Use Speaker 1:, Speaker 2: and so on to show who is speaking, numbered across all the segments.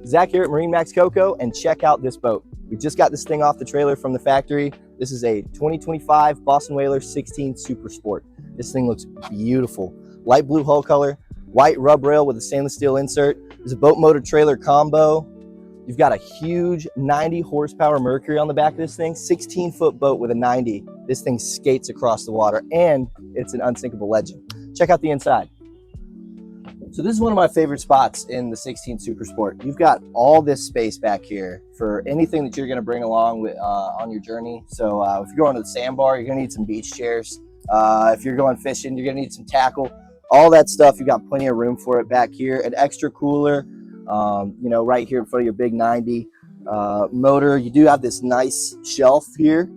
Speaker 1: Zach here at MarineMax Coco, and check out this boat. We just got this thing off the trailer from the factory. This is a 2025 Boston Whaler 16 Supersport. This thing looks beautiful. Light blue hull color, white rub rail with a stainless steel insert. There's a boat motor trailer combo. You've got a huge 90 horsepower Mercury on the back of this thing, 16-foot boat with a 90. This thing skates across the water, and it's an unsinkable legend. Check out the inside. So this is one of my favorite spots in the 16 Supersport. You've got all this space back here for anything that you're going to bring along with, on your journey. So if you're going to the sandbar, you're going to need some beach chairs. If you're going fishing, you're going to need some tackle. All that stuff, you've got plenty of room for it back here. An extra cooler, right here in front of your big 90 motor. You do have this nice shelf here,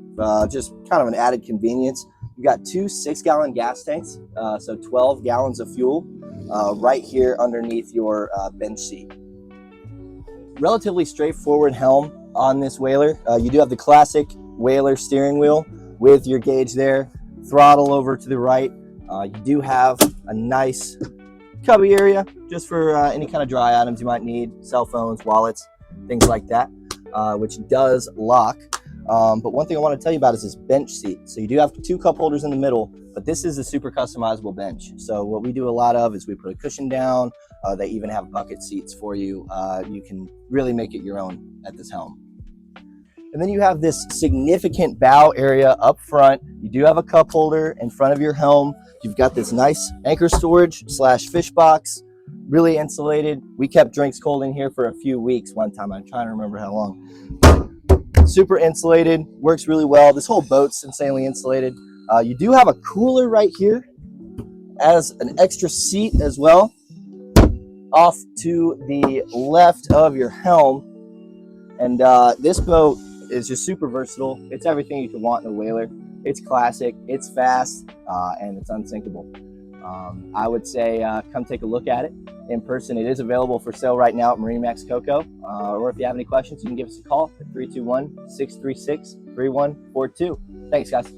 Speaker 1: just kind of an added convenience. You've got two 6-gallon gas tanks, so 12 gallons of fuel. Right here underneath your bench seat. Relatively straightforward helm on this Whaler. You do have the classic Whaler steering wheel with your gauge there, throttle over to the right. You do have a nice cubby area just for any kind of dry items you might need, cell phones, wallets, things like that, which does lock. But one thing I want to tell you about is this bench seat. So you do have two cup holders in the middle, but this is a super customizable bench. So what we do a lot of is we put a cushion down. They even have bucket seats for you. You can really make it your own at this helm. And then you have this significant bow area up front. You do have a cup holder in front of your helm. You've got this nice anchor storage / fish box, really insulated. We kept drinks cold in here for a few weeks one time. I'm trying to remember how long. Super insulated, works really well. This whole boat's insanely insulated. You do have a cooler right here as an extra seat as well, off to the left of your helm. And this boat is just super versatile. It's everything you could want in a Whaler. It's classic, it's fast, and it's unsinkable. I would say come take a look at it in person. It is available for sale right now at MarineMax Coco. Or if you have any questions, you can give us a call at 321-636-3142. Thanks, guys.